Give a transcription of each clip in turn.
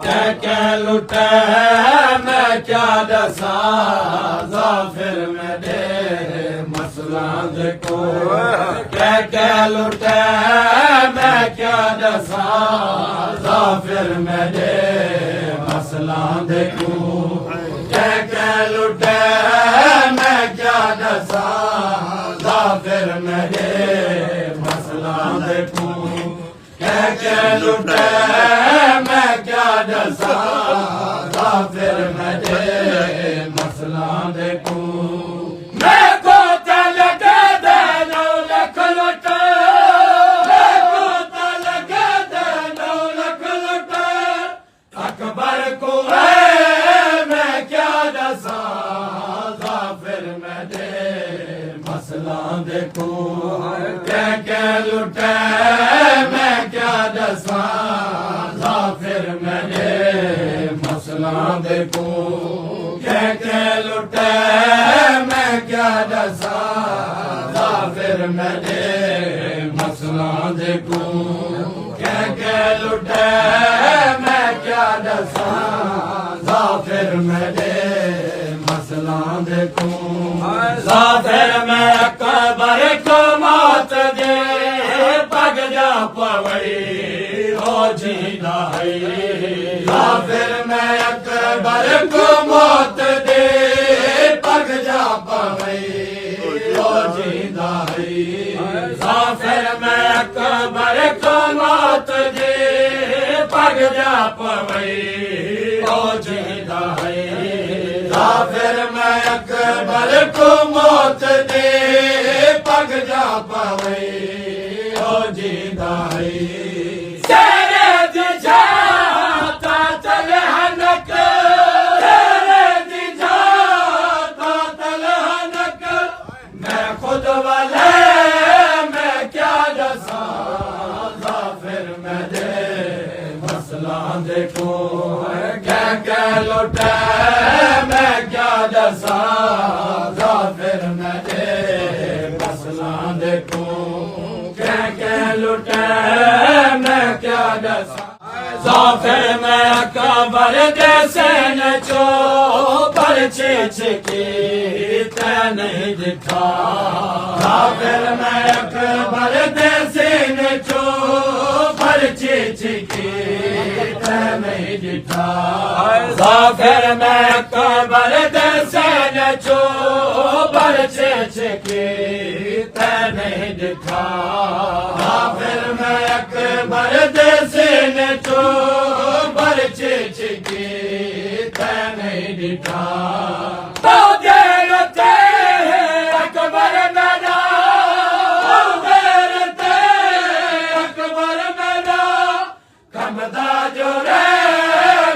क्या लुटे मैं क्या दसा जाफिर मेरे मसला देखो क्या लुटे मैं क्या दसा जाफिर मेरे मसला देखो क्या लुटे मैं क्या दसा जाफिर मेरे मसला देखो क्या लुटे मैं क्या दसा जाफिर मेरे मसला देखो मैं को तलक दे नो लख लुटे मैं को तलक दे नो लख लुटे अकबर को है मैं क्या दसा जाफिर मेरे मसला देखो क्या लुटे मैं क्या दसा जाफिर मेरे मसला देखो क्या लुटे मैं क्या दसा जाफिर मेरे मसला देखो क्या लुटे मैं क्या दसा जाफिर मेरे मसला देखो जाफिर में अकबर को मौत दे पग जा पवई हो जीना है जाफिर में अकबर को मौत दे पग जा पवई हो जीना है जाफिर में अकबर को मौत दे पग जा पवई हो जीना है जाफिर में अकबर को मौत दे पग जा पवई हो जीना है तेरे दिजाता तलहनक तेरे दिजाता तलहनक मैं खुद वाले मैं क्या दसा जाफिर मेरे मसला देखो क्या लुटे मैं क्या दसा जाफिर मेरे मसला देखो क्या लुटे मैं क्या दसा जाफिर में अकबर जैसे नचो पर छिछकी ते नहीं दिखा जाफिर में अकबर जैसे नचो पर छिछकी ते नहीं दिखा जाफिर में अकबर जैसे नचो पर छिछकी ते नहीं दिखा जाफिर में अकबर जैसे नचो पर छिछकी ते नहीं दिखा तो देते अकबर मेरा तो देते अकबर मेरा कमदा जो रे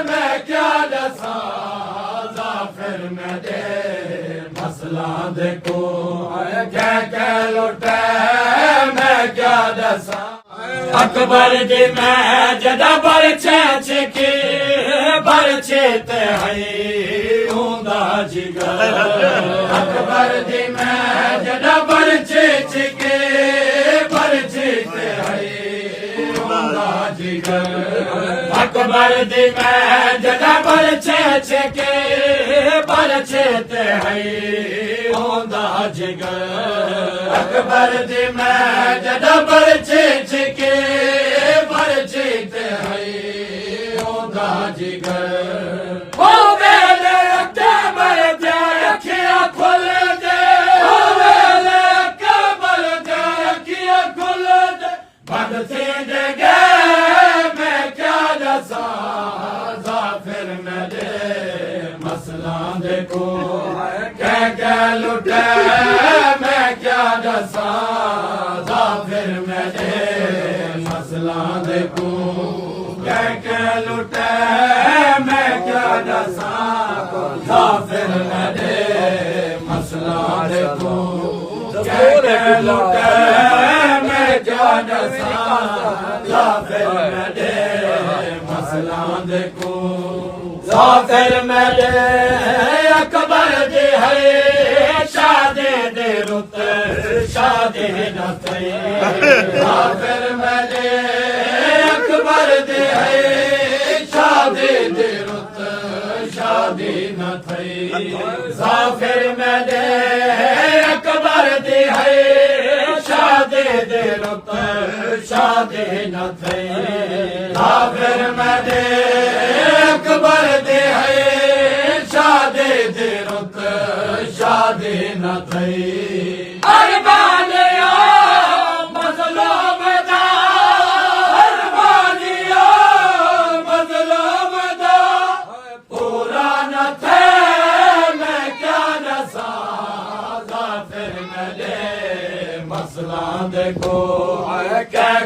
मैं क्या दसा जाफिर मेरे मसला देखो क्या लुटे मैं क्या दसा अकबर जी मैं जदा बरछे छिकी बरछे ते है ऊंदा जिगर अकबर जी मैं जदा बरछे छिकी बरछे ते है ऊंदा जिगर अकबर जी मैं जदा बरछे छिकी बरछे ते है ऊंदा जिगर अकबर जी मैं जदा बरछे छिकी बरछे ते है ऊंदा जिगर ओ वेले अकबर दे अखियां खोल दे ओ वेले अकबर दे अखियां खोल दे बद से जगे मैं क्या दसा जाफिर मेरे मसला देखो क्या लुटे मैं क्या दसा जाफिर मेरे मसला देखो क्या लुटे मैं क्या दसा जाफिर मेरे मसला देखो क्या लुटे मैं क्या दसा जाफिर मेरे मसला देखो जाफिर मेरे अकबर जी है शादी दे रुत शादी नते जाफिर मेरे अकबर जी है शादी शादी न थई जाफिर मेरे अकबर दी है शादी दे रुत शादी न थई जाफिर मेरे अकबर दी है शादी दे रुत शादी न थई देखो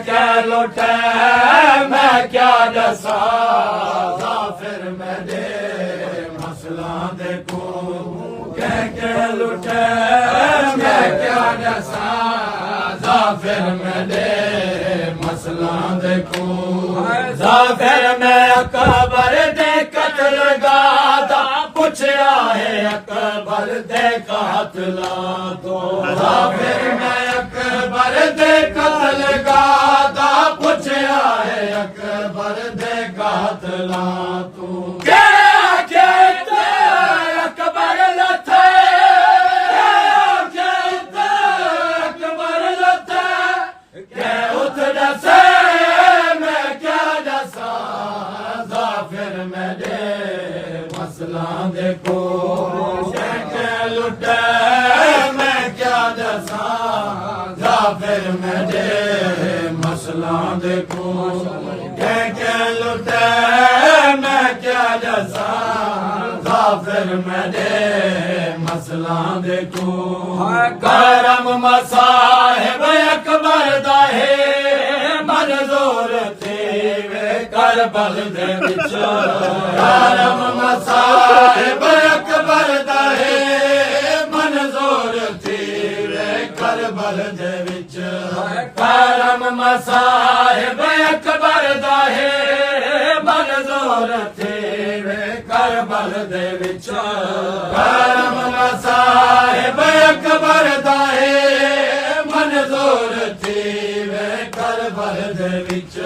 क्या लुटे मैं क्या दसा जाफिर मेरे मसला देखो क्या लुटे मैं क्या दसा जाफिर मेरे मसला देखो जाफिर में अकबर दे कत्ल गादा पूछया है अकबर दे कातला तो जाफिर में अकबर दे कत्ल गादा पूछया है अकबर दे कातला तू क्या कहते अकबर लथे कहते अकबर लथे क्या उठ दसे मैं क्या दसा जाफिर मेरे मसला देखो क्या लुटे मैं क्या दसा जाफिर मेरे मसला देखो क्या लुटे मैं क्या दसा जाफिर मेरे मसला देखो करम मसाहिब अकबर दा है मंजूर थे वे करबल दे विच करम मसाहिब अकबर दा है मंजूर थे वे करबल दे विच करम मसाहिब अकबर दा है मंजूर थे वे करबल दे विच करम मसाहिब अकबर दा है मंजूर थे वे करबल दे विच